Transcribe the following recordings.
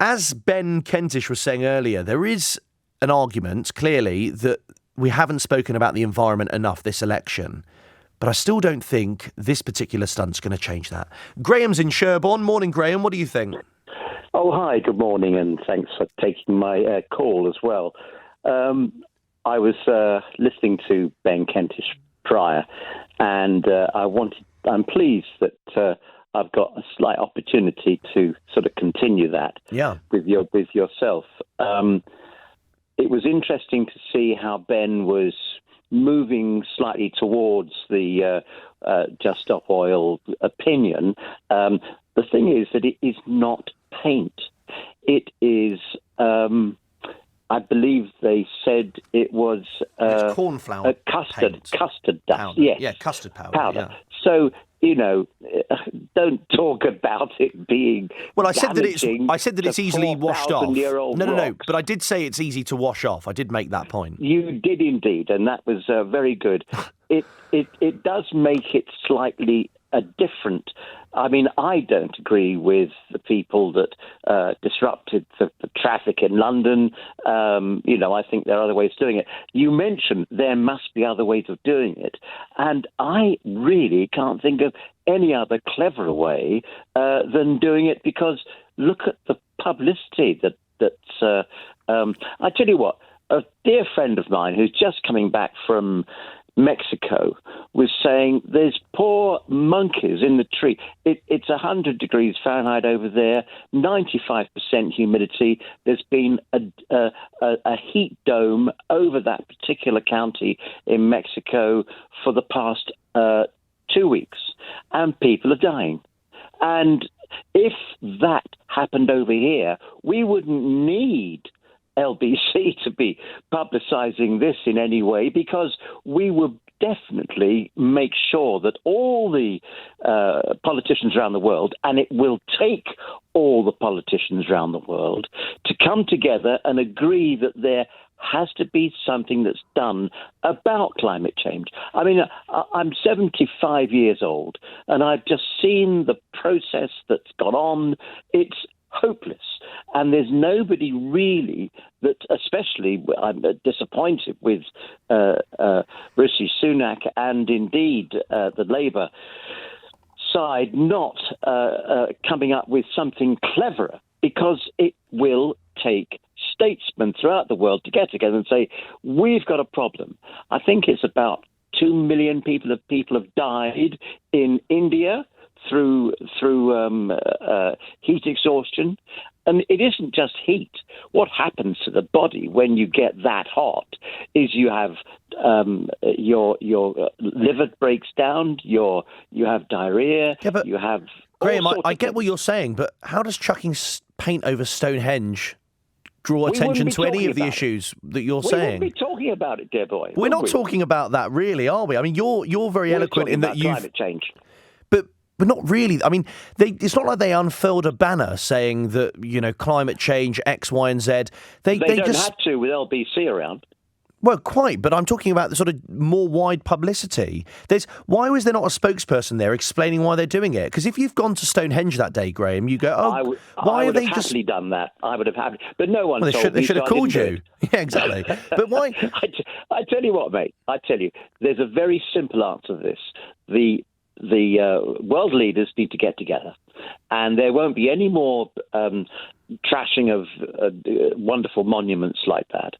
as Ben Kentish was saying earlier, there is an argument, clearly, that we haven't spoken about the environment enough this election. But I still don't think this particular stunt's going to change that. Graham's in Sherborne. Morning, Graham. What do you think? Oh, hi. Good morning, and thanks for taking my call as well. I was listening to Ben Kentish prior, and I'm pleased that I've got a slight opportunity to sort of continue that with yourself. It was interesting to see how Ben was moving slightly towards the Just Stop Oil opinion. The thing is that it is not paint. It is, I believe they said it was it's cornflower custard dust. Powder. Yes. Yeah, custard powder. Yeah. So, don't talk about it being. Well, I said that it's easily washed off. No. But I did say it's easy to wash off. I did make that point. You did indeed, and that was very good. It does make it slightly different. I mean, I don't agree with the people that disrupted the traffic in London. I think there are other ways of doing it. You mentioned there must be other ways of doing it, and I really can't think of any other cleverer way than doing it, because look at the publicity that's. I tell you what, a dear friend of mine who's just coming back from Mexico was saying there's poor monkeys in the tree. It's 100 degrees Fahrenheit over there, 95% humidity. There's been a heat dome over that particular county in Mexico for the past 2 weeks, and people are dying. And if that happened over here, we wouldn't need LBC to be publicising this in any way, because we would definitely make sure that all the politicians around the world, and it will take all the politicians around the world, to come together and agree that there has to be something that's done about climate change. I mean, I'm 75 years old, and I've just seen the process that's gone on. It's hopeless. And there's nobody really that, especially I'm disappointed with Rishi Sunak and indeed the Labour side not coming up with something cleverer, because it will take statesmen throughout the world to get together and say, we've got a problem. I think it's about 2 million people have died in India through heat exhaustion. And it isn't just heat. What happens to the body when you get that hot is you have your liver breaks down, you have diarrhea, you have... Graham, I get what you're saying, but how does chucking paint over Stonehenge draw attention to any of the issues that you're saying? We wouldn't be talking about it, dear boy. We're not talking about that, really, are we? I mean, you're very eloquent in that you've... climate change. But not really. I mean, it's not like they unfurled a banner saying that, climate change, X, Y, and Z. They don't just have to with LBC around. Well, quite, but I'm talking about the sort of more wide publicity. Why was there not a spokesperson there explaining why they're doing it? Because if you've gone to Stonehenge that day, Graham, you go, why have they just happily done that? I would have happily, but no one. They should have called you. Yeah, exactly. But why? I tell you what, mate. I tell you, there's a very simple answer to this. The world leaders need to get together, and there won't be any more trashing of wonderful monuments like that.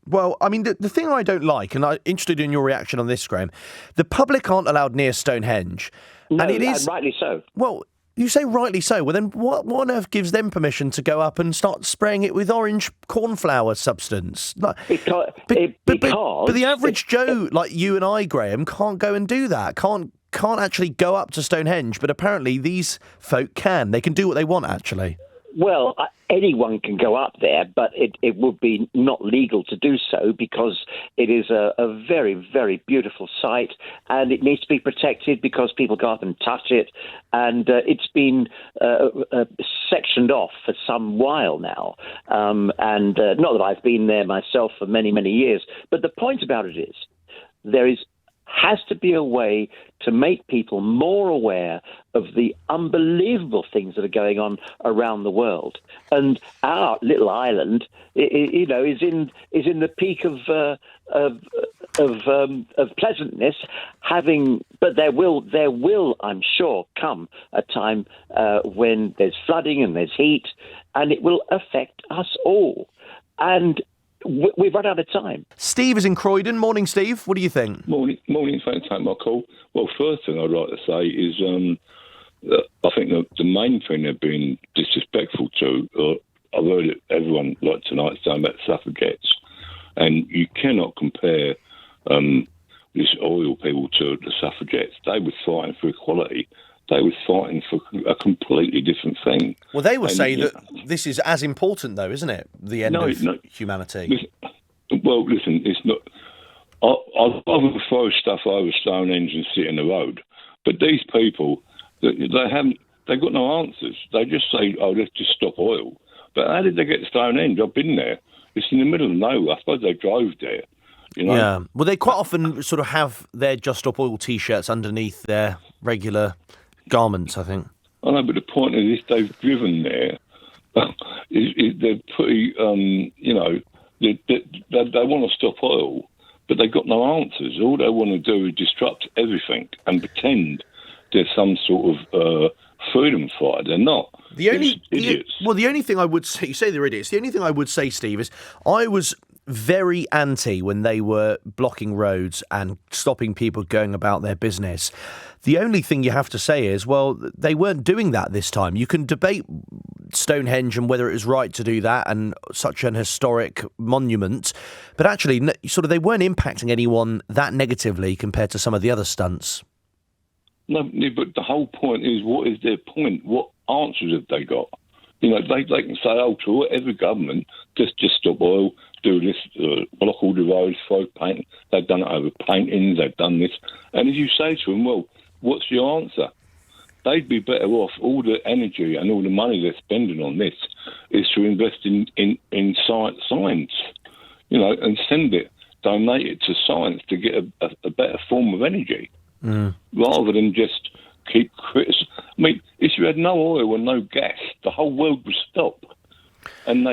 Well, I mean, the thing I don't like, and I'm interested in your reaction on this, Graham, the public aren't allowed near Stonehenge. No, and it is rightly so. Well, you say rightly so. Well, then what on earth gives them permission to go up and start spraying it with orange cornflower substance? But the average Joe, like you and I, Graham, can't go and do that. Can't actually go up to Stonehenge. But apparently these folk can. They can do what they want, actually. Well, anyone can go up there, but it would be not legal to do so, because it is a very, very beautiful site, and it needs to be protected because people go up and touch it. And it's been sectioned off for some while now. And not that I've been there myself for many, many years. But the point about it is there is has to be a way to make people more aware of the unbelievable things that are going on around the world. And our little island, is in the peak of pleasantness. But there will, I'm sure, come a time when there's flooding and there's heat, and it will affect us all. And we've run out of time. Steve is in Croydon. Morning, Steve. What do you think? Morning. Thanks for taking my call. Well, first thing I'd like to say is I think the main thing they're being disrespectful to, I've heard it, everyone like tonight saying about suffragettes, and you cannot compare this oil people to the suffragettes. They were fighting for equality. They were fighting for a completely different thing. Well, they were saying that this is as important, though, isn't it? The end of humanity. Listen, it's not. I'd rather throw stuff over Stonehenge and sit in the road. But these people, they've got no answers. They just say, "Oh, let's just stop oil." But how did they get to Stonehenge? I've been there. It's in the middle of nowhere. I suppose they drove there. Yeah. Well, they quite often sort of have their Just Stop Oil T-shirts underneath their regular garments, I think. I know, but the point is, if they've driven there, they're pretty, they want to stop oil, but they've got no answers. All they want to do is disrupt everything and pretend they're some sort of freedom fighter. They're not. Idiots. The only thing I would say, you say they're idiots, the only thing I would say, Steve, is I was very anti when they were blocking roads and stopping people going about their business. The only thing you have to say is, well, they weren't doing that this time. You can debate Stonehenge and whether it was right to do that and such an historic monument, but actually, sort of, they weren't impacting anyone that negatively compared to some of the other stunts. No, but the whole point is, what is their point? What answers have they got? They can say, oh, to every government, just stop oil, do this, block all the roads, throw paint. They've done it over paintings, they've done this. And if you say to them, well, what's your answer? They'd be better off. All the energy and all the money they're spending on this is to invest in science, and send it, donate it to science to get a better form of energy, rather than just keep criticising. I mean, if you had no oil and no gas, the whole world would stop. And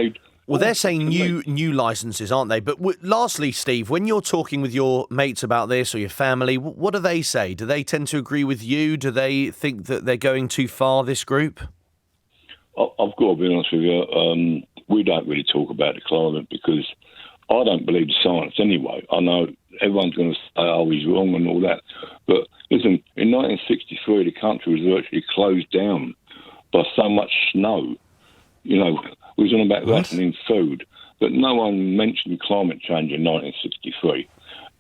they're saying new licences, aren't they? But lastly, Steve, when you're talking with your mates about this or your family, what do they say? Do they tend to agree with you? Do they think that they're going too far, this group? I've got to be honest with you. We don't really talk about the climate because I don't believe the science anyway. I know everyone's going to say, oh, he's wrong and all that. But listen, in 1963, the country was virtually closed down by so much snow. We was on about rationing food, but no one mentioned climate change in 1963.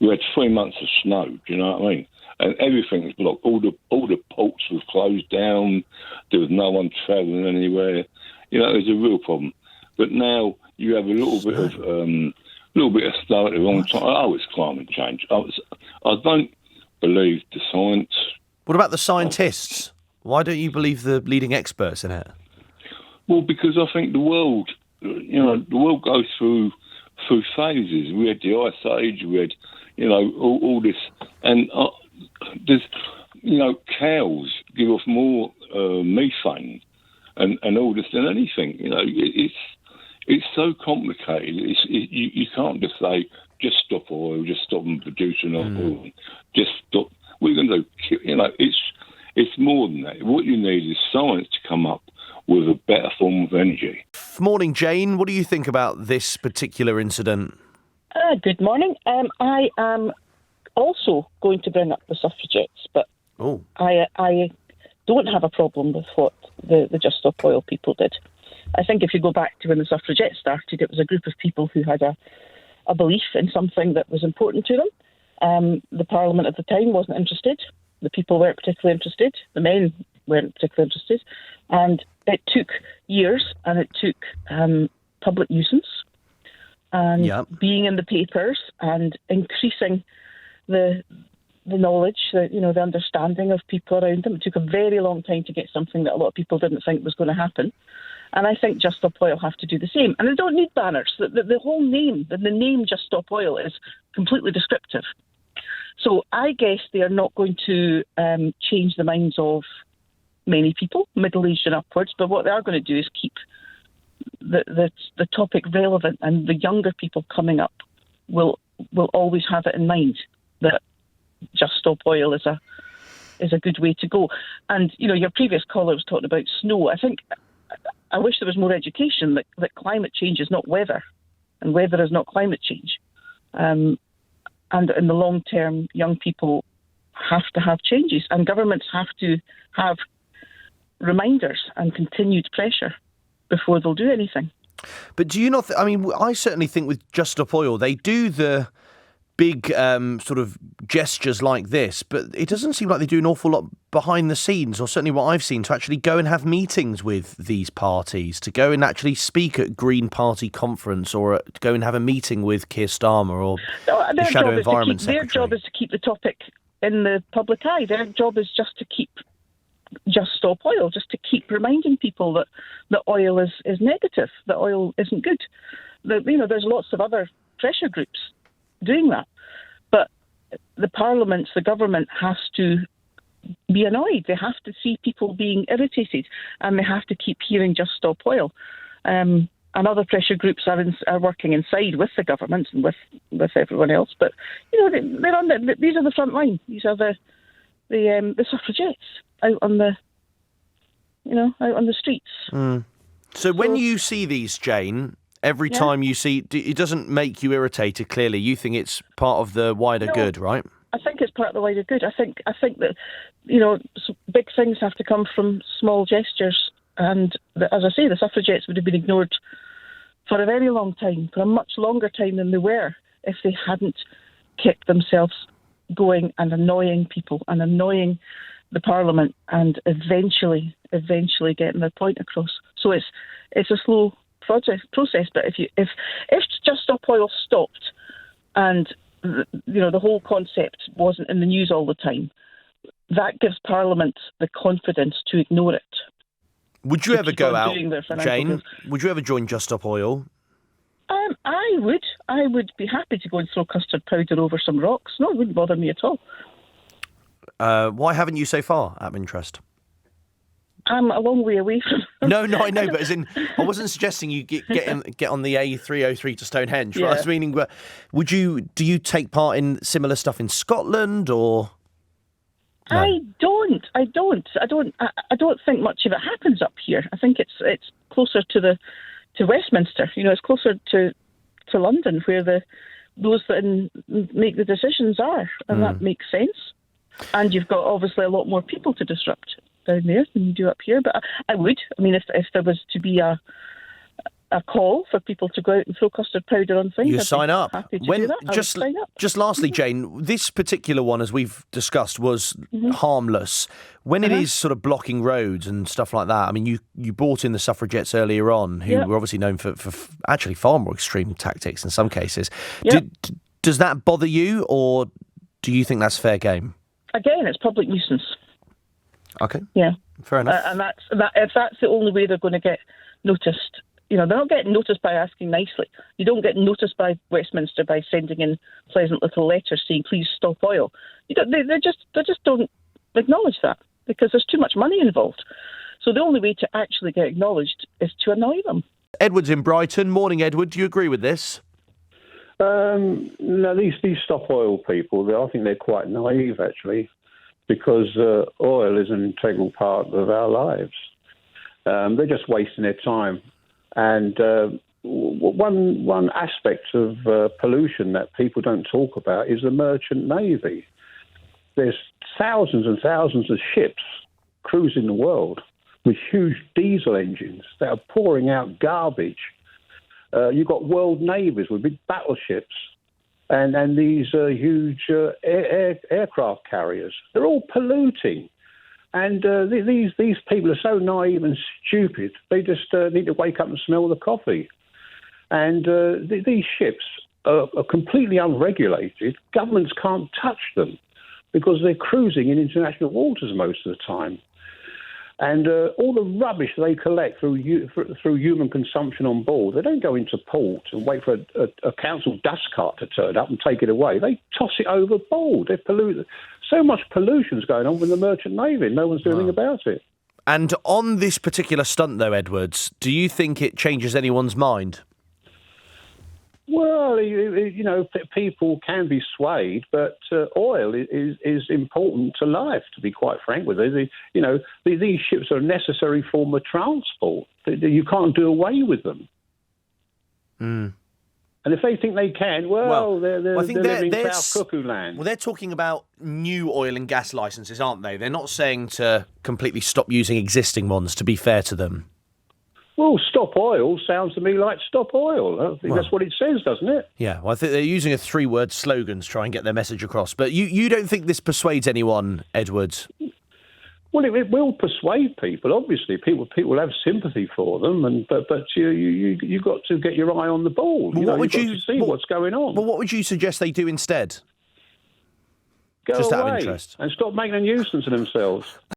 We had 3 months of snow, do you know what I mean? And everything was blocked. All the ports was closed down. There was no one travelling anywhere. It was a real problem. But now you have a little bit of snow at the wrong time. Oh, it's climate change. I don't believe the science. What about the scientists? Why don't you believe the leading experts in it? Well, because I think the world goes through phases. We had the Ice Age, we had, all this, and there's, cows give off more methane and all this than anything. It's so complicated. You can't just say, just stop oil, just stop them producing oil, just stop. We're going to do, it's more than that. What you need is science to come up with a better form of energy. Morning, Jane. What do you think about this particular incident? Good morning. I am also going to bring up the suffragettes, but I don't have a problem with what the Just Stop Oil people did. I think if you go back to when the suffragettes started, it was a group of people who had a belief in something that was important to them. The Parliament at the time wasn't interested. The people weren't particularly interested. The men weren't particularly interested. And it took years, and it took public nuisance and being in the papers and increasing the knowledge, the understanding of people around them. It took a very long time to get something that a lot of people didn't think was going to happen. And I think Just Stop Oil have to do the same. And they don't need banners. The whole name, the name Just Stop Oil is completely descriptive. So I guess they are not going to change the minds of many people, middle-aged and upwards, but what they are going to do is keep the topic relevant, and the younger people coming up will always have it in mind that Just Stop Oil is a good way to go. And, your previous caller was talking about snow. I wish there was more education that climate change is not weather, and weather is not climate change. And in the long term, young people have to have changes, and governments have to have reminders and continued pressure before they'll do anything. But do you not... I certainly think with Just Stop Oil, they do the big sort of gestures like this, but it doesn't seem like they do an awful lot behind the scenes, or certainly what I've seen, to actually go and have meetings with these parties, to go and actually speak at Green Party conference, or to go and have a meeting with Keir Starmer or the Shadow Environment Secretary. Their job is to keep the topic in the public eye. Their job is just to keep Just Stop Oil, just to keep reminding people that oil is negative, that oil isn't good. There's lots of other pressure groups doing that. But the Parliament, the government has to be annoyed. They have to see people being irritated, and they have to keep hearing Just Stop Oil. And other pressure groups are working inside with the government and with everyone else. But they're on these are the front line. These are the suffragettes out on the streets. Mm. So when you see these, Jane, every time you see, it doesn't make you irritated. Clearly, you think it's part of the wider good, right? I think it's part of the wider good. I think that big things have to come from small gestures, and as I say, the suffragettes would have been ignored for a very long time, for a much longer time than they were, if they hadn't kept themselves going and annoying people and annoying the Parliament, and eventually getting their point across. So it's a slow process. But if Just Stop Oil stopped, and the whole concept wasn't in the news all the time, that gives Parliament the confidence to ignore it. Would you ever go out, Jane? Would you ever join Just Stop Oil? I would. I would be happy to go and throw custard powder over some rocks. No, it wouldn't bother me at all. Why haven't you so far, out of interest? I'm a long way away from... No, I know, but as in, I wasn't suggesting you get on the A303 to Stonehenge. Yeah. Right? I was meaning, do you take part in similar stuff in Scotland, or... No? I don't think much of it happens up here. I think it's closer to Westminster. It's closer to London, where those that make the decisions are, and that makes sense. And you've got obviously a lot more people to disrupt down there than you do up here. But I would. If there was to be a call for people to go out and throw custard powder on things, you sign up. Happy to do that. Sign up. Just lastly, Jane, this particular one, as we've discussed, was harmless. When it is sort of blocking roads and stuff like that, you brought in the suffragettes earlier on, who were obviously known for actually far more extreme tactics in some cases. Yep. Does that bother you, or do you think that's fair game? Again, it's public nuisance. Okay. Yeah. Fair enough. And if that's the only way they're going to get noticed, they're not getting noticed by asking nicely. You don't get noticed by Westminster by sending in pleasant little letters saying, please stop oil. They just don't acknowledge that, because there's too much money involved. So the only way to actually get acknowledged is to annoy them. Edward's in Brighton. Morning, Edward. Do you agree with this? No, these Stop Oil people, I think they're quite naive, actually, because oil is an integral part of our lives. They're just wasting their time. And one aspect of pollution that people don't talk about is the merchant navy. There's thousands and thousands of ships cruising the world with huge diesel engines that are pouring out garbage. You've got world navies with big battleships and these huge aircraft carriers. They're all polluting. And these people are so naive and stupid, they just need to wake up and smell the coffee. And these ships are completely unregulated. Governments can't touch them because they're cruising in international waters most of the time. And all the rubbish they collect through human consumption on board, they don't go into port and wait for a council dust cart to turn up and take it away. They toss it overboard. They pollute. So much pollution's going on with the merchant navy. No one's doing anything about it. And on this particular stunt, though, Edwards, do you think it changes anyone's mind? Well, people can be swayed, but oil is important to life, to be quite frank with you. These ships are a necessary form of transport. You can't do away with them. Mm. And if they think they can, they're living South Cuckoo land. Well, they're talking about new oil and gas licences, aren't they? They're not saying to completely stop using existing ones, to be fair to them. Well, stop oil sounds to me like stop oil. I think that's what it says, doesn't it? Yeah, well, I think they're using a 3-word slogan to try and get their message across. But you don't think this persuades anyone, Edwards? Well, it will persuade people. Obviously, people have sympathy for them, but you got to get your eye on the ball. Well, You've got to see what's going on. Well, what would you suggest they do instead? Go Just away out of interest. And stop making a nuisance of themselves.